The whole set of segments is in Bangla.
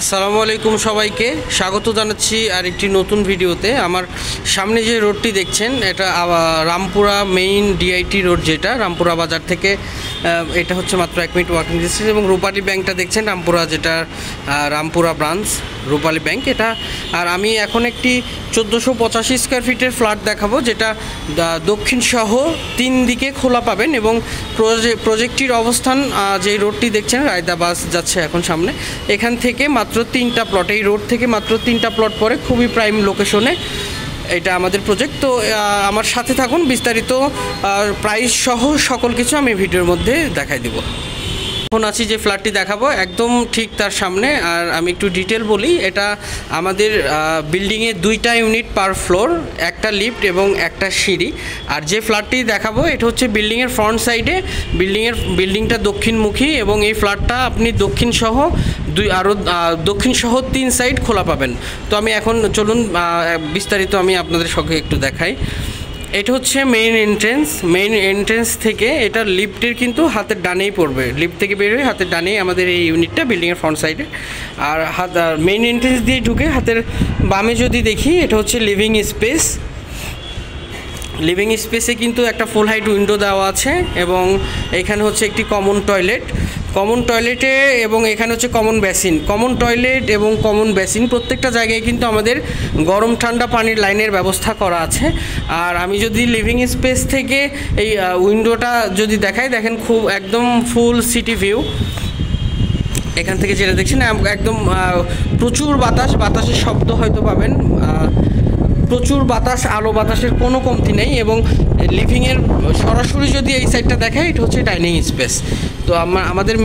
আসসালামু আলাইকুম সবাইকে স্বাগত জানাচ্ছি আর একটি নতুন ভিডিওতে। আমার সামনে যে রোডটি দেখছেন এটা রামপুরা মেইন ডিআইটি রোড, যেটা রামপুরা বাজার থেকে এটা হচ্ছে মাত্র 1 মিনিট ওয়াকিং ডিস্টেন্স। এবং রূপালী ব্যাংকটা দেখছেন রামপুরা, যেটা রামপুরা ব্রাঞ্চ রূপালী ব্যাংক এটা। আর আমি এখন একটি 1485 স্কোয়ার ফিটের ফ্ল্যাট দেখাবো, যেটা দক্ষিণ সহ 3 দিকে খোলা পাবেন। এবং প্রজেক্টটির অবস্থান যে রোডটি দেখছেন, রায়দা বাস যাচ্ছে এখন সামনে, এখান থেকে মাত্র 3টা প্লট, এই রোড থেকে মাত্র 3টা প্লট পরে খুবই প্রাইম লোকেশনে এটা আমাদের প্রজেক্ট। তো আমার সাথে থাকুন, বিস্তারিত প্রাইস সহ সকল কিছু আমি ভিডিওর মধ্যে দেখাই দেব। এখন আছি যে ফ্ল্যাটটি দেখাবো একদম ঠিক তার সামনে। আর আমি একটু ডিটেল বলি, এটা আমাদের বিল্ডিংয়ে 2টা ইউনিট পার ফ্লোর, একটা লিফট এবং একটা সিঁড়ি। আর যে ফ্ল্যাটটি দেখাবো এটা হচ্ছে বিল্ডিংয়ের ফ্রন্ট সাইডে, বিল্ডিংটা দক্ষিণমুখী এবং এই ফ্ল্যাটটা আপনি দক্ষিণ সহ 3 সাইড খোলা পাবেন। তো আমি এখন চলুন বিস্তারিত আমি আপনাদের সঙ্গে একটু দেখাই। এটা হচ্ছে মেইন এন্ট্রেন্স থেকে এটা লিফটের কিন্তু হাতের ডানেই পড়বে, লিফট থেকে বের হয়ে হাতের ডানেই আমাদের এই ইউনিটটা বিল্ডিংয়ের ফ্রন্ট সাইডে। আর মেইন এন্ট্রেন্স দিয়ে ঢুকে হাতের বামে যদি দেখি, এটা হচ্ছে লিভিং স্পেসে কিন্তু একটা ফুল হাইট উইন্ডো দেওয়া আছে এবং এখানে হচ্ছে একটি কমন টয়লেটে এবং এখানে হচ্ছে কমন টয়লেট এবং কমন বেসিন প্রত্যেকটা জায়গায় কিন্তু আমাদের গরম ঠান্ডা পানির লাইনের ব্যবস্থা করা আছে। আর আমি যদি লিভিং স্পেস থেকে এই উইন্ডোটা যদি দেখাই, দেখেন খুব একদম ফুল সিটি ভিউ। এখান থেকে যেটা দেখছেন একদম প্রচুর বাতাসের শব্দ হয়তো পাবেন, প্রচুর বাতাস, আলো বাতাসের কোনো কমতি নেই। এবং লিভিংয়ের সরাসরি যদি এই সাইডটা দেখায়, এটা হচ্ছে ডাইনিং স্পেস। তো আমাদের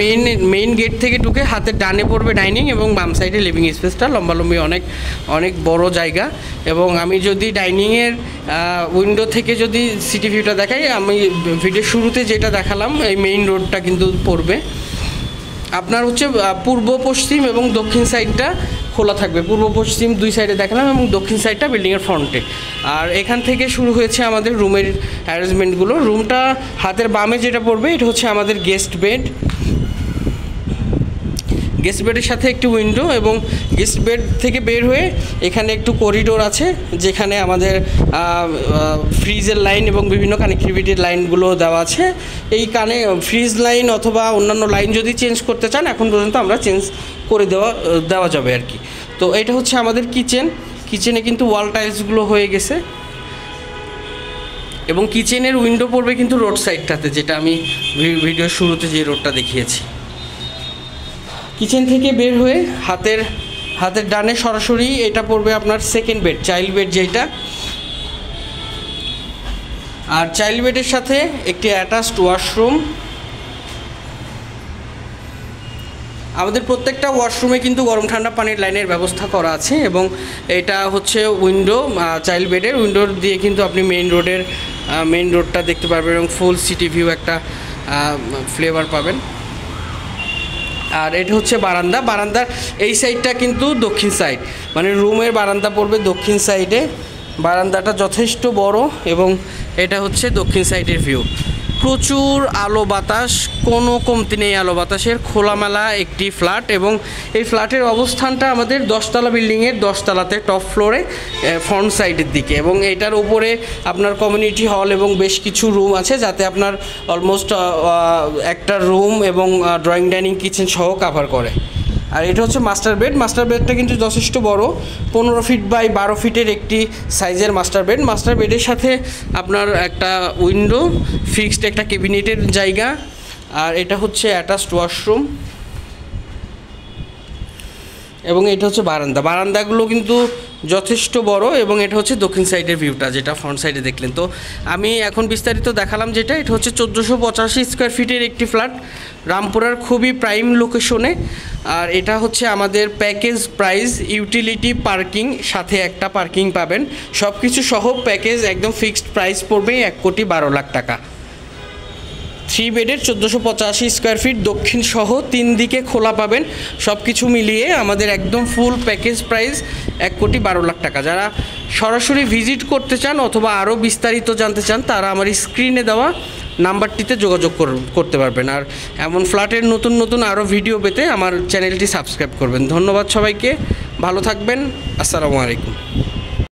মেইন গেট থেকে ঢুকে হাতের ডানে পড়বে ডাইনিং এবং বাম সাইডে লিভিং স্পেসটা, লম্বালম্বি অনেক বড় জায়গা। এবং আমি যদি ডাইনিংয়ের উইন্ডো থেকে যদি সিটি ভিউটা দেখাই, আমি ভিডিওর শুরুতে যেটা দেখালাম, এই মেইন রোডটা কিন্তু পড়বে আপনার হচ্ছে পূর্ব পশ্চিম এবং দক্ষিণ সাইডটা খোলা থাকবে। পূর্ব পশ্চিম 2 সাইডে দেখালাম এবং দক্ষিণ সাইডটা বিল্ডিংয়ের ফ্রন্টে। আর এখান থেকে শুরু হয়েছে আমাদের রুমের অ্যারেঞ্জমেন্টগুলো। রুমটা হাতের বামে যেটা পড়বে, এটা হচ্ছে আমাদের গেস্ট বেডের সাথে একটি উইন্ডো এবং গেস্ট বেড থেকে বের হয়ে এখানে একটু করিডোর আছে, যেখানে আমাদের ফ্রিজের লাইন এবং বিভিন্ন কানেক্টিভিটির লাইনগুলো দেওয়া আছে। এই ফ্রিজ লাইন অথবা অন্যান্য লাইন যদি চেঞ্জ করতে চান, এখন পর্যন্ত আমরা চেঞ্জ করে দেওয়া যাবে আর কি। তো এটা হচ্ছে আমাদের কিচেনে কিন্তু ওয়াল টাইলসগুলো হয়ে গেছে এবং কিচেনের উইন্ডো পড়বে কিন্তু রোড সাইডটাতে, যেটা আমি ভিডিওর শুরুতে যে রোডটা দেখিয়েছি। কিচেন থেকে বের হয়ে হাতের ডানে সরাসরি এটা পড়বে আপনার সেকেন্ড বেড, চাইল্ড বেড যেটা। আর চাইল্ড বেডের সাথে একটি অ্যাটাচড ওয়াশরুম। আমাদের প্রত্যেকটা ওয়াশরুমে কিন্তু গরম ঠান্ডা পানির লাইনের ব্যবস্থা করা আছে। এবং এটা হচ্ছে উইন্ডো, চাইল্ড বেডের উইন্ডোর দিয়ে কিন্তু আপনি মেইন রোডটা দেখতে পারবেন এবং ফুল সিটি ভিউ একটা ফ্লেভার পাবেন। আর এটা হচ্ছে বারান্দার এই সাইডটা কিন্তু দক্ষিণ সাইড, মানে রুমের বারান্দা পড়বে দক্ষিণ সাইডে। বারান্দাটা যথেষ্ট বড় এবং এটা হচ্ছে দক্ষিণ সাইডের ভিউ। প্রচুর আলো বাতাস, কোনো কমতি নেই আলো বাতাসের, খোলামেলা একটি ফ্ল্যাট। এবং এই ফ্ল্যাটের অবস্থানটা আমাদের 10তলা বিল্ডিংয়ের 10তলাতে টপ ফ্লোরে ফ্রন্ট সাইডের দিকে। এবং এটার উপরে আপনার কমিউনিটি হল এবং বেশ কিছু রুম আছে, যাতে আপনার অলমোস্ট একটা রুম এবং ড্রয়িং ডাইনিং কিচেন সহ কাভার করে। আর এটা হচ্ছে মাস্টার বেডটা কিন্তু যথেষ্ট বড়, 15 ফিট বাই 12 ফিটের একটি সাইজের মাস্টার বেডের সাথে আপনার একটা উইন্ডো, ফিক্সড একটা ক্যাবিনেটের জায়গা। আর এটা হচ্ছে অ্যাটাচড ওয়াশরুম এবং এটা হচ্ছে বারান্দাগুলো কিন্তু যথেষ্ট বড়। এবং এটা হচ্ছে দক্ষিণ সাইডের ভিউটা, যেটা ফ্রন্ট সাইডে দেখলেন। তো আমি এখন বিস্তারিত দেখালাম যেটা, এটা হচ্ছে 1485 স্কোয়ার ফিটের একটি ফ্ল্যাট, রামপুরার খুবই প্রাইম লোকেশনে। আর এটা হচ্ছে আমাদের প্যাকেজ প্রাইস, ইউটিলিটি পার্কিং সাথে একটা পার্কিং পাবেন, সব কিছু সহ প্যাকেজ একদম ফিক্সড প্রাইস পড়বে 1,12,00,000 টাকা। 3 বেডের 1485 স্কোয়ার ফিট, দক্ষিণ সহ 3 দিকে খোলা পাবেন। সব কিছু মিলিয়ে আমাদের একদম ফুল প্যাকেজ প্রাইস 1,12,00,000 টাকা। যারা সরাসরি ভিজিট করতে চান অথবা আরও বিস্তারিত জানতে চান, তারা আমার স্ক্রিনে দেওয়া নাম্বারটিতে যোগাযোগ করতে পারবেন। আর এমন ফ্ল্যাটের নতুন নতুন আরও ভিডিও পেতে আমার চ্যানেলটি সাবস্ক্রাইব করবেন। ধন্যবাদ সবাইকে, ভালো থাকবেন, আসসালামু আলাইকুম।